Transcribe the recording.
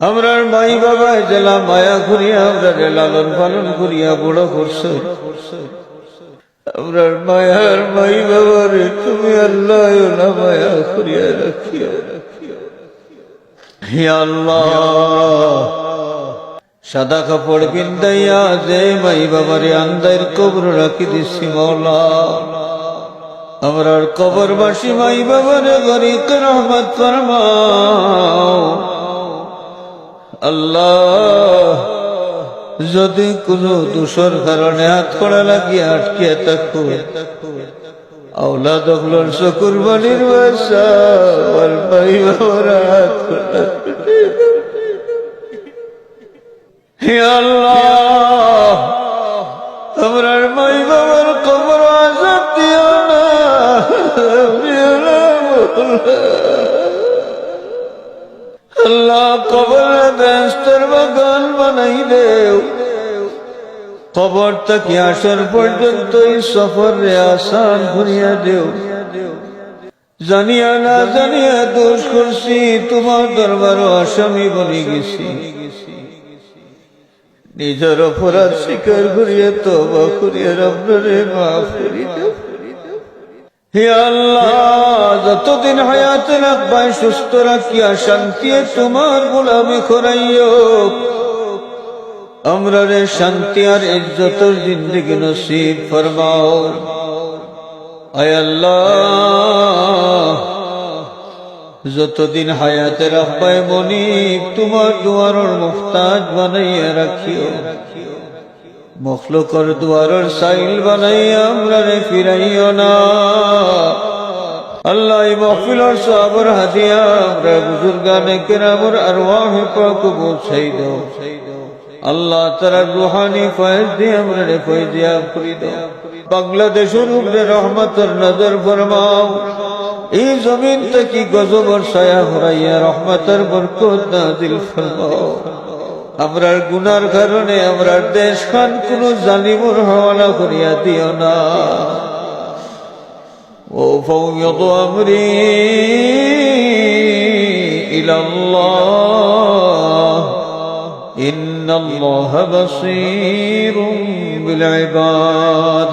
আমরার মাই বাবা জেলা মায়া করিয়া আমরা লালন পালন করিয়া বড় করছো। আমরার মায়ার মাই বাবারে তুমি আল্লাহ না মায়া করিয়া রাখিয়া। হে আল্লাহ, সাদা কাপড় পিন্দাইয়া যে মাই বাবারে আন্দার কবর রাখি দিছি মওলা, আমরার কবরবাসী মাই বাবারে গরিক রহমত ফরমাও। আল্লাহ, যদি কোনো দোষের কারণে হাত করা লাগিয়ে আটকিয়া থাকো, আওলাদ হলোর কুরবানির বাসা আর ভাই বাবার হাত করা। হে আল্লাহ, আমরার মাই বাবার কবর আযাব দিও না, আল্লাহ কবরে বেহেশতের বাগান বানাই দেও। কবর থেকে আসার পর্যন্ত এই সফরে আসান করিয়া দেও। জানিয়া না জানিয়া দোষ করছি, তোমার দরবারও আসামি বনে গেছি। নিজের অপরাধ স্বীকার করিয়া তওবা করিয়া আপনারে মাফ করি দাও। হে আল্লাহ, যতদিন হায়াতে রাখবাই সুস্থ রাখিয়া শান্তিয়ে তোমার গোলামি করাইও। আমরা রে শান্তি আর ইজ্জতের জিন্দেগি নসিব ফরমাও। আয় আল্লাহ, যতদিন হায়াতে রাখবাই মনিব তোমার দুয়ারের মুহতাজ বানাইয়া রাখিও। মখলুকর দুয়ারের সাইল বানাইয়া আমরা রে ফিরাইও না। আল্লাহ, এই মাহফিলের সওয়াবের হাদিয়া আমরা বুজুর্গানে কেরামের আরওয়াহ পাক পৌঁছাই দাও। আল্লাহ, তারা রুহানি ফয়েজ দিয়ে আমরা রে ফয়েজিয়াব করে দাও। বাংলাদেশের উপরে রহমতের নজর ফরমাও। এই জমিন থেকে গজবের ছায়া হরাইয়া রহমতের বরকত নাজিল ফরমাও। আমরার গুনার কারণে আমরার দেশ খান কোন জালিমের হাওয়ালা করিয়া দিও না। ও ফাওয়াদু আমরি ইলাল্লাহ, ইন্নাল্লাহা বাসীরুম বিল ইবাদ।